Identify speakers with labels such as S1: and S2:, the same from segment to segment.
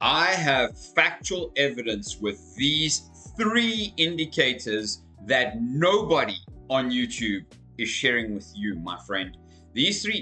S1: I have factual evidence with these three indicators that nobody on YouTube is sharing with you, my friend. These three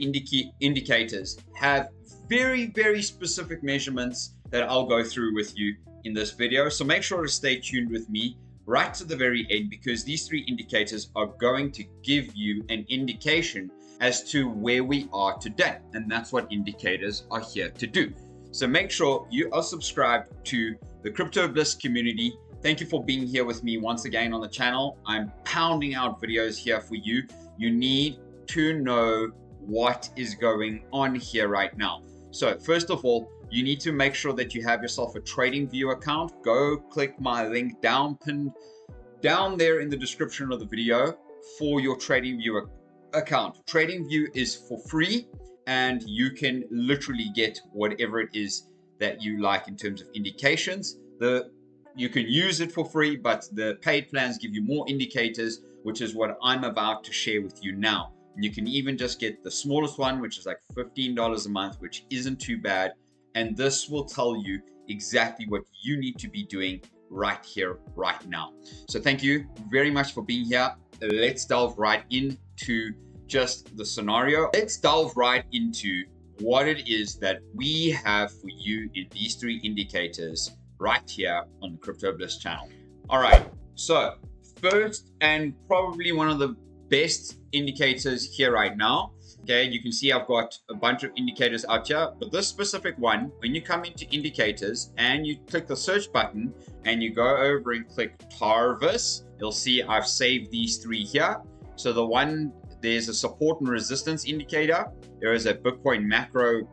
S1: indicators have very specific measurements that I'll go through with you in this video. So make sure to stay tuned with me right to the very end, because these three indicators are going to give you an indication as to where we are today. And that's what indicators are here to do. So make sure you are subscribed to the Crypto Bliss community. Thank you for being here with me once again on the channel. I'm pounding out videos here for you. You need to know what is going on here right now. So first of all, you need to make sure that you have yourself a TradingView account. Go click my link pinned down there in the description of the video for your TradingView account. TradingView is for free, and you can literally get whatever it is that you like in terms of indications. You can use it for free, but the paid plans give you more indicators, which is what I'm about to share with you now. And you can even just get the smallest one, which is like $15 a month, which isn't too bad. And this will tell you exactly what you need to be doing right here, right now. So thank you very much for being here. Let's delve right into just the scenario. Let's delve right into what it is that we have for you in these three indicators right here on the Crypto Bliss channel. All right, so first and probably one of the best indicators here right now. Okay, you can see I've got a bunch of indicators out here, but this specific one, when you come into indicators and you click the search button and you go over and click Tarvis, you'll see I've saved these three here. So the one, there's a support and resistance indicator. There is a Bitcoin macro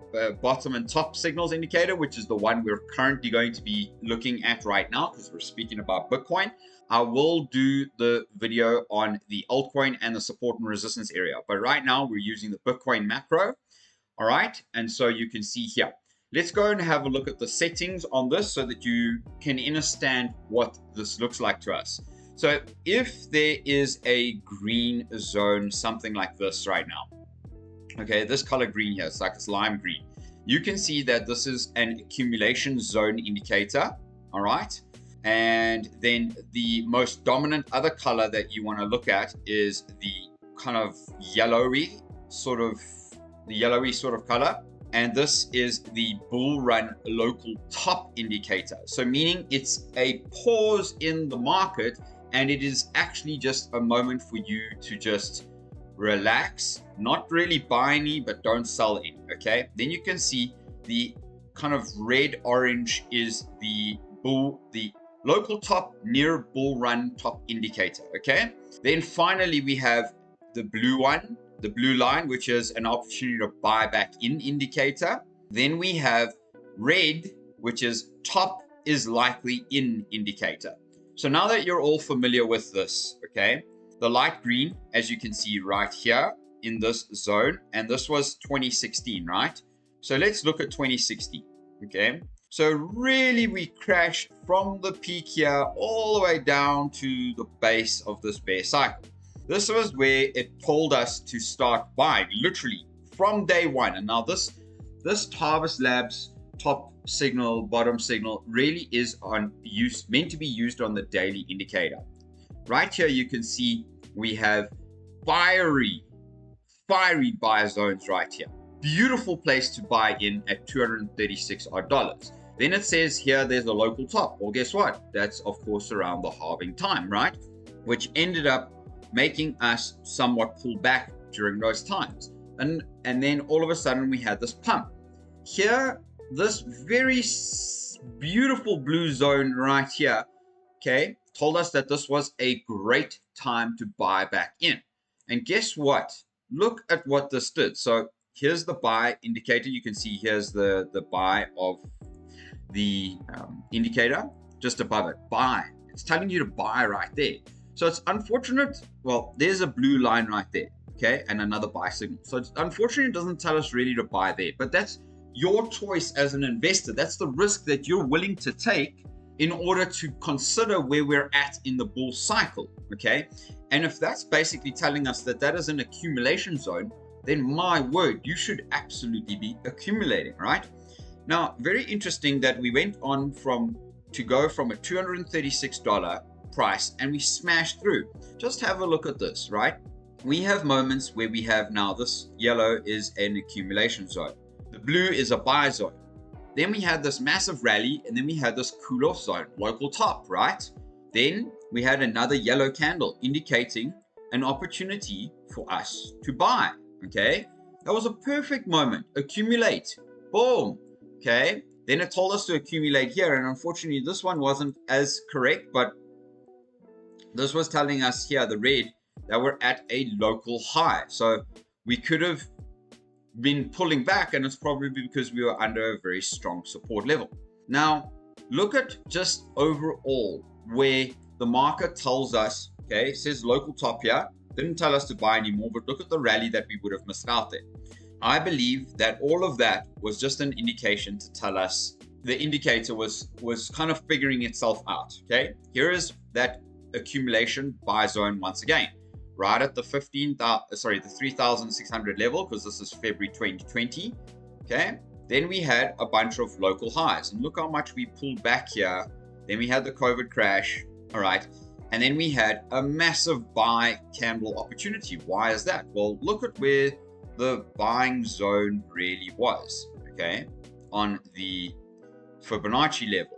S1: bottom and top signals indicator, which is the one we're currently going to be looking at right now because we're speaking about Bitcoin. I will do the video on the altcoin and the support and resistance area, but right now we're using the Bitcoin macro. All right, and so you can see here. Let's go and have a look at the settings on this so that you can understand what this looks like to us. So if there is a green zone, something like this right now, okay, this color green here, it's like it's lime green. You can see that this is an accumulation zone indicator, all right? And then the most dominant other color that you want to look at is the kind of yellowy sort of color. And this is the bull run local top indicator. So meaning it's a pause in the market, and it is actually just a moment for you to just relax, not really buy any, but don't sell any, okay? Then you can see the kind of red orange is the local top near bull run top indicator, okay? Then finally we have the blue one, the blue line, which is an opportunity to buy back in indicator. Then we have red, which is top is likely in indicator. So now that you're all familiar with this, okay, the light green, as you can see right here in this zone, and this was 2016, right? So let's look at 2016, okay? So really we crashed from the peak here all the way down to the base of this bear cycle. This was where it told us to start buying, literally from day one. And now this Tarvis Labs top signal, bottom signal really is meant to be used on the daily indicator. Right here you can see we have fiery buy zones right here. Beautiful place to buy in at $236 odd. Then it says here there's a local top. Well, guess what? That's of course around the halving time, right? Which ended up making us somewhat pull back during those times. And then all of a sudden we had this pump. Here, this very beautiful blue zone right here, okay, told us that this was a great time to buy back in. And guess what? Look at what this did. So here's the buy indicator. You can see here's the buy of the indicator just above it. Buy. It's telling you to buy right there. So it's unfortunate. Well, there's a blue line right there, okay, and another buy signal. So it's unfortunate it doesn't tell us really to buy there, but that's your choice as an investor. That's the risk that you're willing to take in order to consider where we're at in the bull cycle, okay? And if that's basically telling us that that is an accumulation zone, then my word, you should absolutely be accumulating, right? Now, very interesting that we went on to go from a $236 price and we smashed through. Just have a look at this, right? We have moments where we have now this yellow is an accumulation zone. The blue is a buy zone. Then we had this massive rally, and then we had this cool off zone, local top, right? Then we had another yellow candle indicating an opportunity for us to buy, okay? That was a perfect moment. Accumulate, boom, okay? Then it told us to accumulate here, and unfortunately this one wasn't as correct, but this was telling us here, the red, that we're at a local high. So we could have been pulling back, and it's probably because we were under a very strong support level. Now, look at just overall where the market tells us, okay, it says local top here, didn't tell us to buy anymore, but look at the rally that we would have missed out there. I believe that all of that was just an indication to tell us the indicator was kind of figuring itself out, okay? Here is that accumulation buy zone once again, right at the 3,600 level, because this is February 2020, okay? Then we had a bunch of local highs, and look how much we pulled back here. Then we had the COVID crash, all right? And then we had a massive buy candle opportunity. Why is that? Well, look at where the buying zone really was, okay? On the Fibonacci level.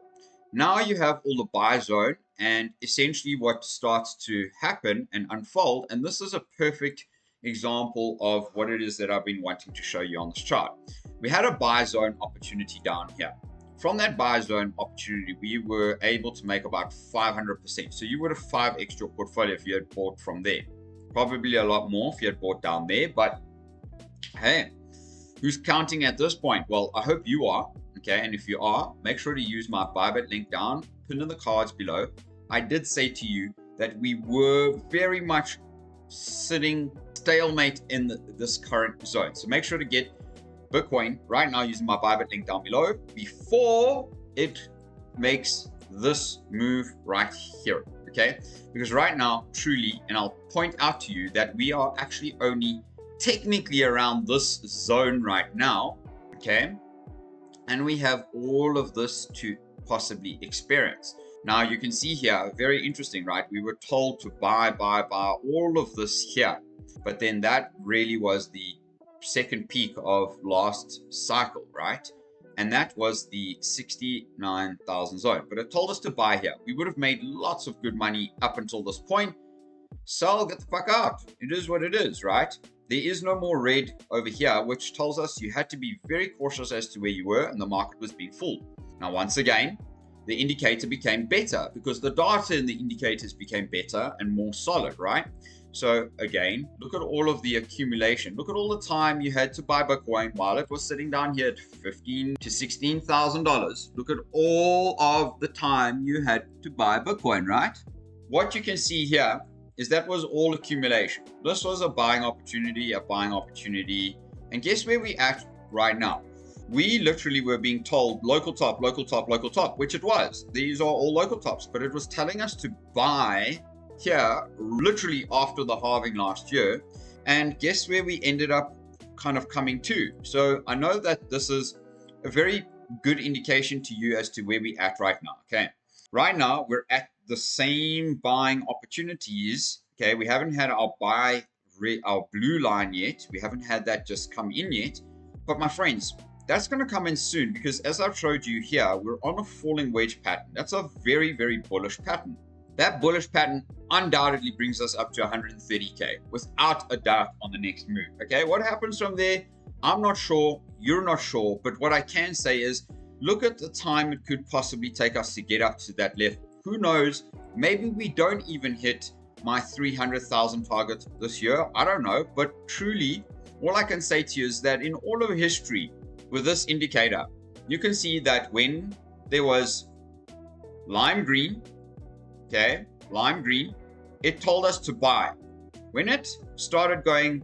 S1: Now you have all the buy zone, and essentially what starts to happen and unfold, and this is a perfect example of what it is that I've been wanting to show you on this chart. We had a buy zone opportunity down here. From that buy zone opportunity, we were able to make about 500%. So you would have 5x your portfolio if you had bought from there. Probably a lot more if you had bought down there, but hey, who's counting at this point? Well, I hope you are, okay? And if you are, make sure to use my Bybit link down, pinned in the cards below. I did say to you that we were very much sitting stalemate in this current zone. So make sure to get Bitcoin right now using my Bybit link down below before it makes this move right here, okay? Because right now, truly, and I'll point out to you that we are actually only technically around this zone right now, okay? And we have all of this to possibly experience. Now you can see here, very interesting, right? We were told to buy all of this here, but then that really was the second peak of last cycle, right? And that was the 69,000 zone, but it told us to buy here. We would have made lots of good money up until this point. Sell, get the fuck out. It is what it is, right? There is no more red over here, which tells us you had to be very cautious as to where you were, and the market was being fooled. Now, once again, the indicator became better because the data in the indicators became better and more solid, right? So again, look at all of the accumulation. Look at all the time you had to buy Bitcoin while it was sitting down here at $15,000 to $16,000. Look at all of the time you had to buy Bitcoin, right? What you can see here is that was all accumulation. This was a buying opportunity, and guess where we at right now? We literally were being told local top, local top, local top, which it was. These are all local tops, but it was telling us to buy here literally after the halving last year. And guess where we ended up kind of coming to? So I know that this is a very good indication to you as to where we at right now, okay? Right now, we're at the same buying opportunities, okay? We haven't had our blue line yet. We haven't had that just come in yet. But my friends, that's going to come in soon because as I've showed you here, we're on a falling wedge pattern. That's a very, very bullish pattern. That bullish pattern undoubtedly brings us up to 130K without a doubt on the next move, okay? What happens from there? I'm not sure. You're not sure. But what I can say is look at the time it could possibly take us to get up to that level. Who knows? Maybe we don't even hit my 300,000 target this year. I don't know. But truly, all I can say to you is that in all of history, with this indicator, you can see that when there was lime green, okay, lime green, it told us to buy. When it started going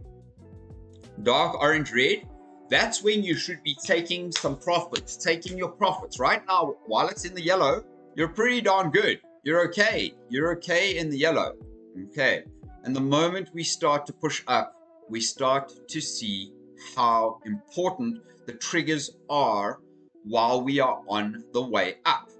S1: dark orange red, that's when you should be taking some profits, taking your profits. Right now, while it's in the yellow, you're pretty darn good. You're okay. You're okay in the yellow, okay? And the moment we start to push up, we start to see how important the triggers are while we are on the way up.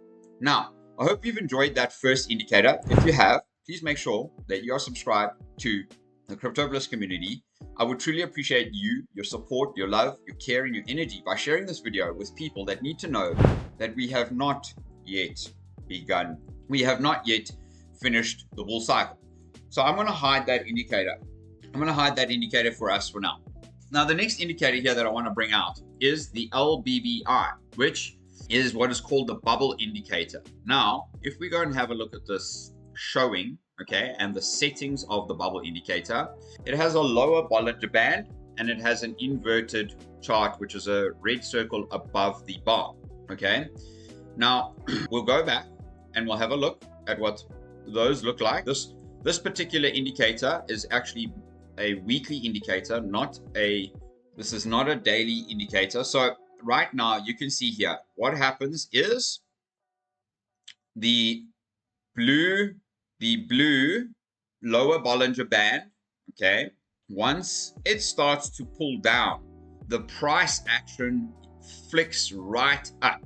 S1: Now, I hope you've enjoyed that first indicator. If you have, please make sure that you are subscribed to the Crypto Bliss community. I would truly appreciate you, your support, your love, your care, and your energy by sharing this video with people that need to know that we have not yet begun. We have not yet finished the bull cycle. So I'm going to hide that indicator. I'm going to hide that indicator for us for now. Now, the next indicator here that I want to bring out is the LBBI, which is what is called the bubble indicator. Now, if we go and have a look at this showing, okay, and the settings of the bubble indicator, it has a lower Bollinger Band and it has an inverted chart, which is a red circle above the bar, okay? Now, we'll go back and we'll have a look at what those look like. This particular indicator is actually a weekly indicator, this is not a daily indicator. So right now you can see here, what happens is the blue lower Bollinger Band, okay, once it starts to pull down, the price action flicks right up.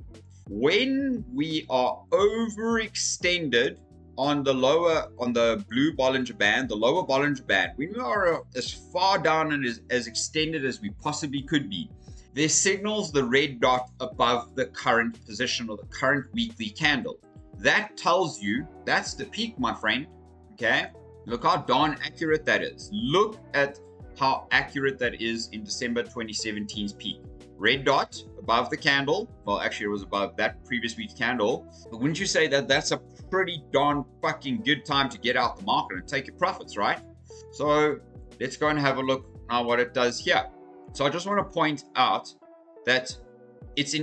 S1: When we are overextended on the blue Bollinger Band, the lower Bollinger Band, when we are as far down and as extended as we possibly could be, there signals the red dot above the current position or the current weekly candle. That tells you that's the peak, my friend. Okay, look how darn accurate that is. Look at how accurate that is in December 2017's peak. Red dot above the candle. Well, actually it was above that previous week's candle. But wouldn't you say that that's a pretty darn fucking good time to get out the market and take your profits, right? So let's go and have a look now what it does here. So I just want to point out that it's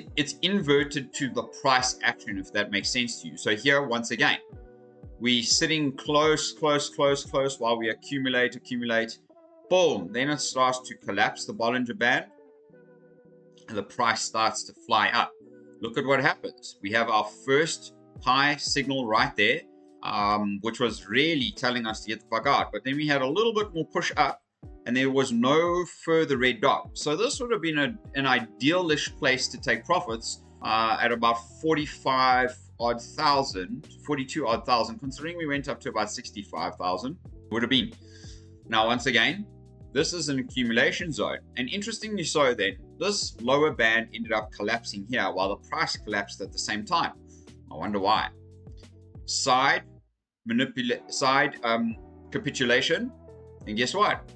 S1: inverted to the price action, if that makes sense to you. So here, once again, we sitting close while we accumulate. Boom, then it starts to collapse the Bollinger Band and the price starts to fly up. Look at what happens. We have our first high signal right there, which was really telling us to get the fuck out. But then we had a little bit more push up and there was no further red dot. So this would have been an ideal-ish place to take profits at about 42 odd thousand, considering we went up to about 65,000 would have been. Now, once again, this is an accumulation zone. And interestingly so then, this lower band ended up collapsing here while the price collapsed at the same time. I wonder why. Side capitulation, and guess what?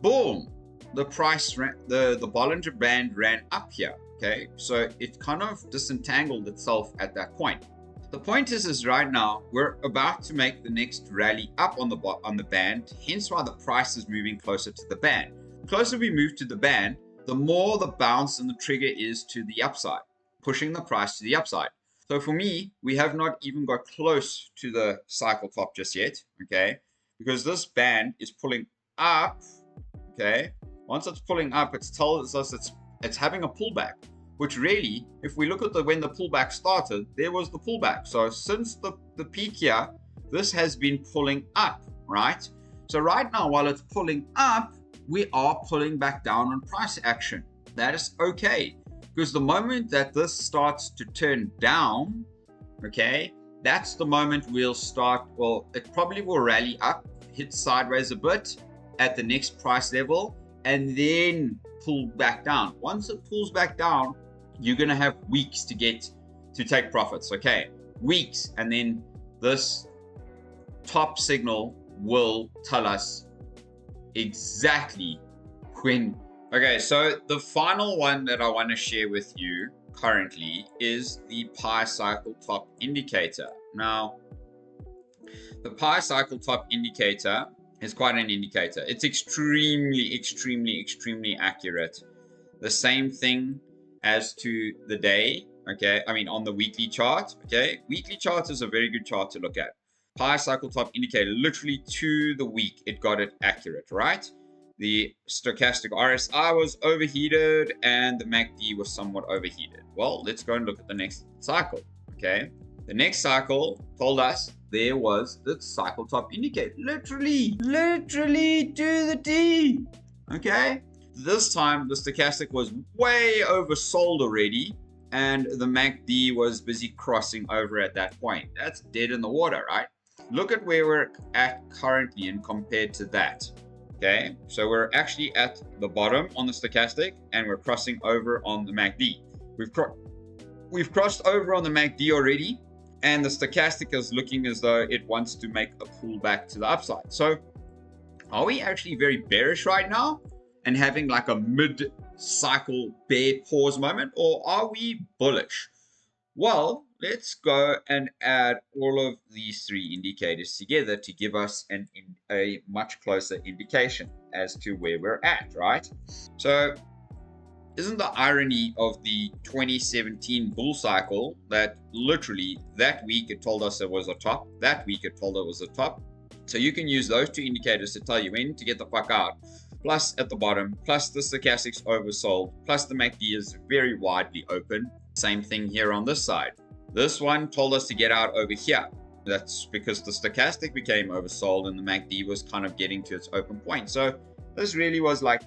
S1: Boom! The price the Bollinger Band ran up here. Okay, so it kind of disentangled itself at that point. The point is right now we're about to make the next rally up on the band, hence why the price is moving closer to the band. The closer we move to the band, the more the bounce and the trigger is to the upside, pushing the price to the upside. So for me, we have not even got close to the cycle top just yet, okay? Because this band is pulling up, okay? Once it's pulling up, it tells us it's having a pullback, which really, if we look at when the pullback started, there was the pullback. So since the peak here, this has been pulling up, right? So right now, while it's pulling up, we are pulling back down on price action. That is okay. Because the moment that this starts to turn down, okay, that's the moment we'll start, well, it probably will rally up, hit sideways a bit at the next price level, and then pull back down. Once it pulls back down, you're going to have weeks to take profits, okay? Weeks, and then this top signal will tell us exactly when. Okay, so the final one that I want to share with you currently is the Pi Cycle Top Indicator. Now, the Pi Cycle Top Indicator is quite an indicator. It's extremely accurate. The same thing as to the day, okay? I mean, on the weekly chart, okay? Weekly chart is a very good chart to look at. Pi Cycle Top Indicator, literally to the week, it got it accurate, right? The stochastic RSI was overheated and the MACD was somewhat overheated. Well, let's go and look at the next cycle, okay? The next cycle told us there was the cycle top indicator. Literally to the T, okay? This time, the stochastic was way oversold already, and the MACD was busy crossing over at that point. That's dead in the water, right? Look at where we're at currently and compared to that. Okay, so we're actually at the bottom on the stochastic and we're crossing over on the MACD. We've crossed over on the MACD already, and the stochastic is looking as though it wants to make a pullback to the upside. So are we actually very bearish right now and having like a mid-cycle bear pause moment, or are we bullish? Well, let's go and add all of these three indicators together to give us a much closer indication as to where we're at, right? So isn't the irony of the 2017 bull cycle that literally that week it told us it was a top, that week it told us it was a top? So you can use those two indicators to tell you when to get the fuck out, plus at the bottom, plus the stochastic's oversold, plus the MACD is very widely open. Same thing here on this side. This one told us to get out over here. That's because the stochastic became oversold and the MACD was kind of getting to its open point. So this really was like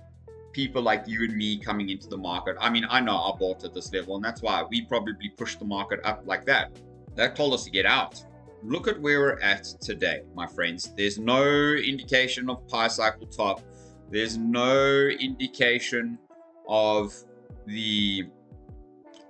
S1: people like you and me coming into the market. I mean, I know I bought at this level, and that's why we probably pushed the market up like that. That told us to get out. Look at where we're at today, my friends. There's no indication of pi cycle top. There's no indication of the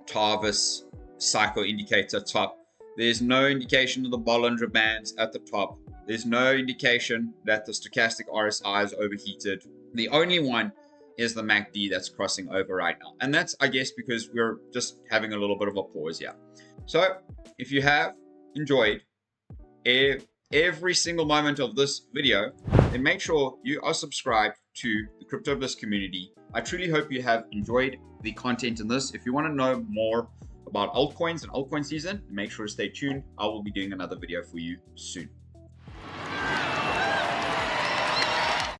S1: Tarvis cycle indicator top. There's no indication of the Bollinger Bands at the top. There's no indication that the stochastic RSI is overheated. The only one is the MACD that's crossing over right now. And that's, I guess, because we're just having a little bit of a pause here. So if you have enjoyed every single moment of this video, then make sure you are subscribed to the Crypto Bliss community. I truly hope you have enjoyed the content in this. If you want to know more about altcoins and altcoin season, make sure to stay tuned. I will be doing another video for you soon.